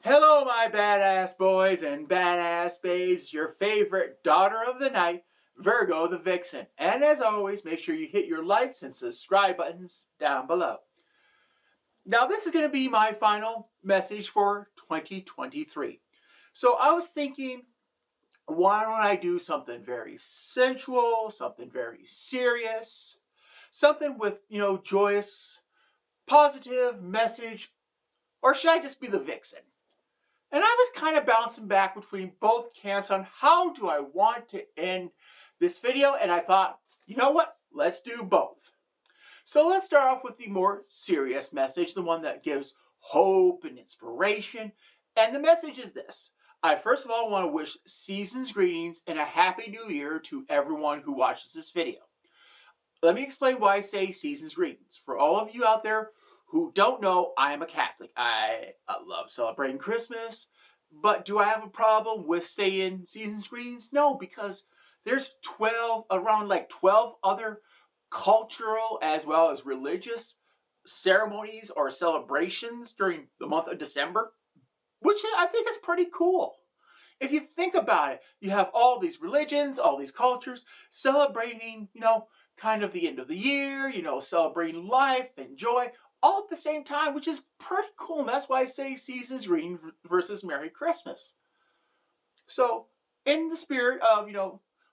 Hello, my badass boys and badass babes, your favorite daughter of the night, Virgo the Vixen. And as always, make sure you hit your likes and subscribe buttons down below. Now, this is going to be my final message for 2023. So I was thinking, why don't I do something very sensual, something very serious, something with, joyous, positive message, or should I just be the vixen? And I was kind of bouncing back between both camps on how do I want to end this video. And I thought, you know what? Let's do both. So let's start off with the more serious message, the one that gives hope and inspiration. And the message is this. I first of all want to wish season's greetings and a happy new year to everyone who watches this video. Let me explain why I say season's greetings. For all of you out there who don't know, I am a Catholic. I love celebrating Christmas, but do I have a problem with saying season's greetings? No, because there's 12 other cultural as well as religious ceremonies or celebrations during the month of December, which I think is pretty cool. If you think about it, you have all these religions, all these cultures celebrating, kind of the end of the year, celebrating life and joy, all at the same time, which is pretty cool. And that's why I say season's greeting versus Merry Christmas. So, in the spirit of,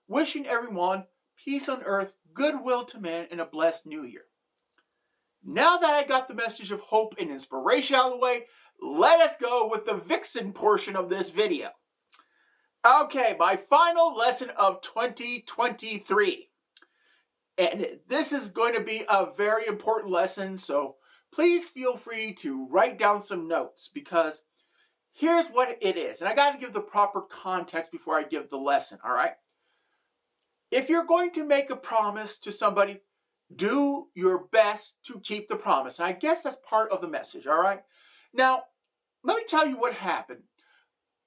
wishing everyone peace on earth, goodwill to men, and a blessed new year. Now that I got the message of hope and inspiration out of the way, let us go with the vixen portion of this video. Okay, my final lesson of 2023. And this is going to be a very important lesson, so please feel free to write down some notes because here's what it is. And I got to give the proper context before I give the lesson, all right? If you're going to make a promise to somebody, do your best to keep the promise. And I guess that's part of the message, all right? Now, let me tell you what happened.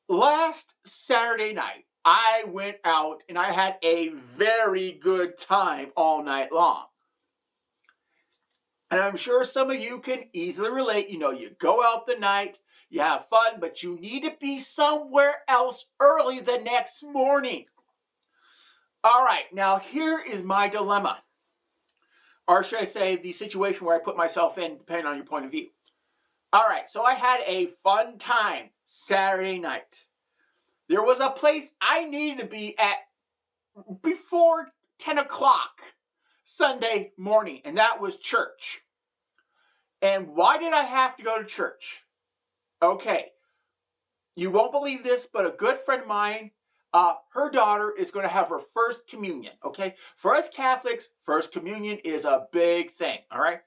Last Saturday night, I went out and I had a very good time all night long. And I'm sure some of you can easily relate. You go out the night, you have fun, but you need to be somewhere else early the next morning. All right, now here is my dilemma. Or should I say the situation where I put myself in, depending on your point of view. All right, so I had a fun time Saturday night. There was a place I needed to be at before 10 o'clock Sunday morning, and that was church. And why did I have to go to church? Okay, you won't believe this, but a good friend of mine, her daughter is going to have her first communion, okay? For us Catholics, first communion is a big thing, all right?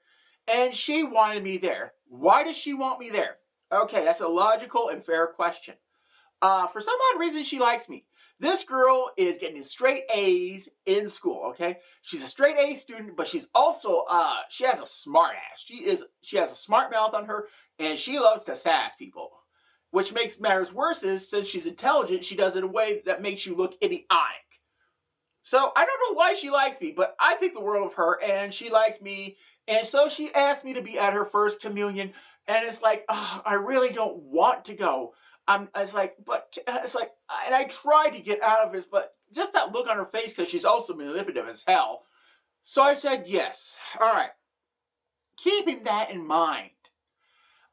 And she wanted me there. Why does she want me there? Okay, that's a logical and fair question. For some odd reason, she likes me. This girl is getting straight A's in school, okay? She's a straight A student, but she's also, she has a smart ass. She has a smart mouth on her, and she loves to sass people. Which makes matters worse is, since she's intelligent, she does it in a way that makes you look idiotic. So, I don't know why she likes me, but I think the world of her, and she likes me. And so she asked me to be at her first communion, and it's like, I really don't want to go. And I tried to get out of this, but just that look on her face, because she's also manipulative as hell. So I said yes. All right. Keeping that in mind,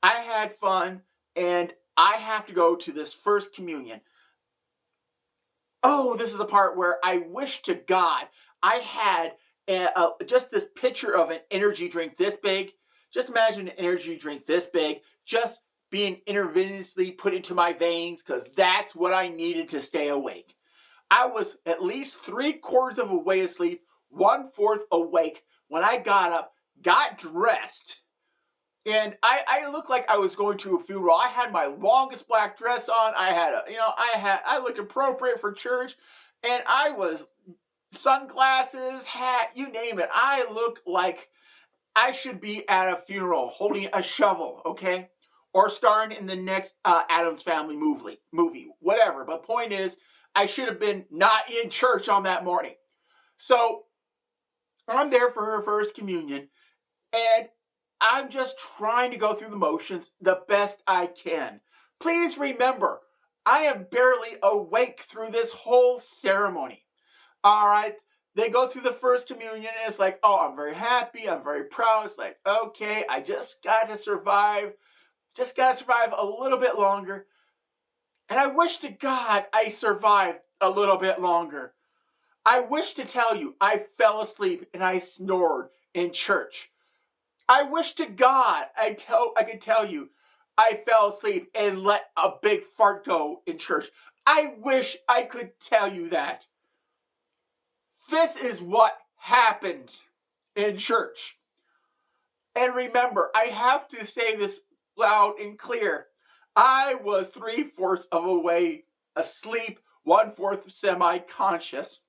I had fun, and I have to go to this first communion. Oh, this is the part where I wish to God I had just this picture of an energy drink this big. Just imagine an energy drink this big, just being intravenously put into my veins, because that's what I needed to stay awake. I was at least 3/4 of a way asleep, 1/4 awake when I got up, got dressed, and I looked like I was going to a funeral. I had my longest black dress on. I looked appropriate for church, and I was sunglasses, hat, you name it. I look like I should be at a funeral holding a shovel, okay? Or starring in the next Addams Family movie, whatever. But point is, I should have been not in church on that morning. So, I'm there for her first communion, and I'm just trying to go through the motions the best I can. Please remember, I am barely awake through this whole ceremony. All right. They go through the first communion and it's like, oh, I'm very happy. I'm very proud. It's like, okay, I just got to survive. Just got to survive a little bit longer. And I wish to God I survived a little bit longer. I wish to tell you I fell asleep and I snored in church. I wish to God I could tell you I fell asleep and let a big fart go in church. I wish I could tell you that. This is what happened in church. And remember, I have to say this loud and clear. I was 3/4 of a way asleep, 1/4 semi-conscious.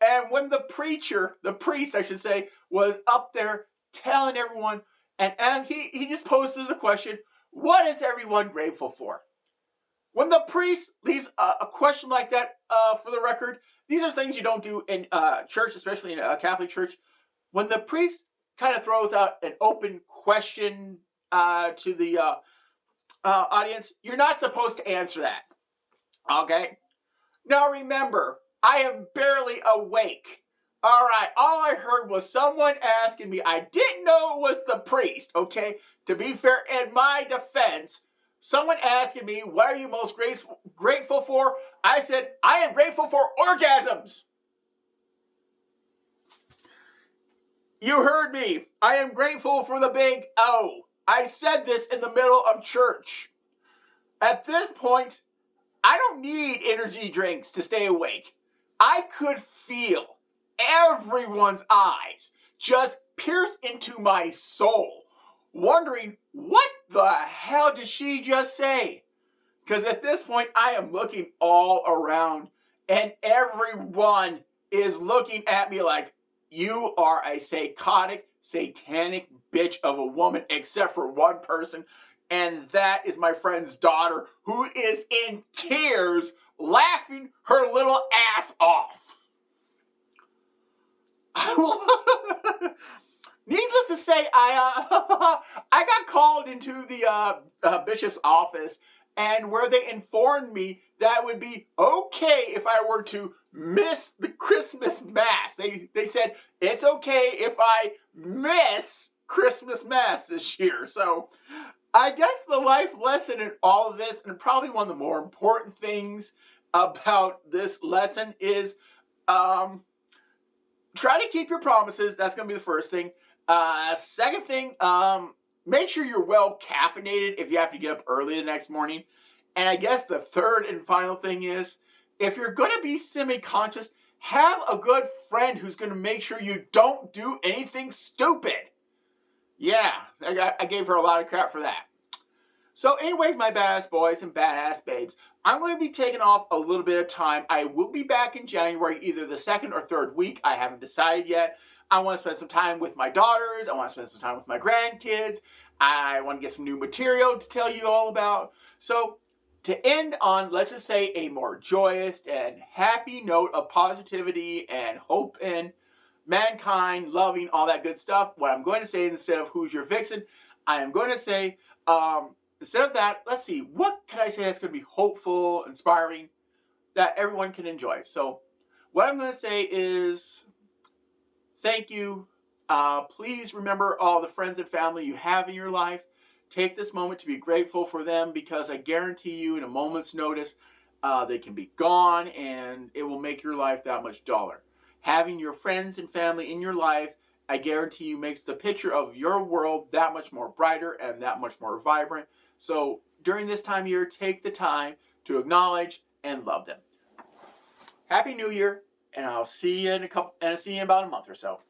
And when the priest, I should say, was up there telling everyone, and he just poses a question, what is everyone grateful for? When the priest leaves a question like that, for the record, these are things you don't do in church, especially in a Catholic church. When the priest kind of throws out an open question to the audience, you're not supposed to answer that. Okay? Now remember, I am barely awake. All right, all I heard was someone asking me. I didn't know it was the priest, okay? To be fair, in my defense, someone asking me, what are you most grateful for? I said, I am grateful for orgasms. You heard me. I am grateful for the big O. I said this in the middle of church. At this point, I don't need energy drinks to stay awake. I could feel everyone's eyes just pierce into my soul, wondering, what the hell did she just say? Because at this point, I am looking all around, and everyone is looking at me like, you are a psychotic, satanic bitch of a woman, except for one person, and that is my friend's daughter, who is in tears, laughing her little ass off. Needless to say, I got called into the bishop's office, and where they informed me that it would be okay if I were to miss the Christmas Mass. They said, it's okay if I miss Christmas Mass this year. So I guess the life lesson in all of this, and probably one of the more important things about this lesson, is try to keep your promises. That's going to be the first thing. Second thing, make sure you're well caffeinated if you have to get up early the next morning. And I guess the third and final thing is, if you're going to be semi-conscious, have a good friend who's going to make sure you don't do anything stupid. Yeah, I gave her a lot of crap for that. So anyways, my badass boys and badass babes, I'm going to be taking off a little bit of time. I will be back in January, either the second or third week. I haven't decided yet. I want to spend some time with my daughters. I want to spend some time with my grandkids. I want to get some new material to tell you all about. So to end on, let's just say, a more joyous and happy note of positivity and hope in mankind, loving, all that good stuff, what I'm going to say, instead of who's your vixen, I am going to say, instead of that, let's see, what can I say that's going to be hopeful, inspiring, that everyone can enjoy? So what I'm going to say is, thank you. Please remember all the friends and family you have in your life. Take this moment to be grateful for them, because I guarantee you in a moment's notice, they can be gone, and it will make your life that much duller. Having your friends and family in your life, I guarantee you, makes the picture of your world that much more brighter and that much more vibrant. So during this time of year, take the time to acknowledge and love them. Happy New Year, and I'll see you in about a month or so.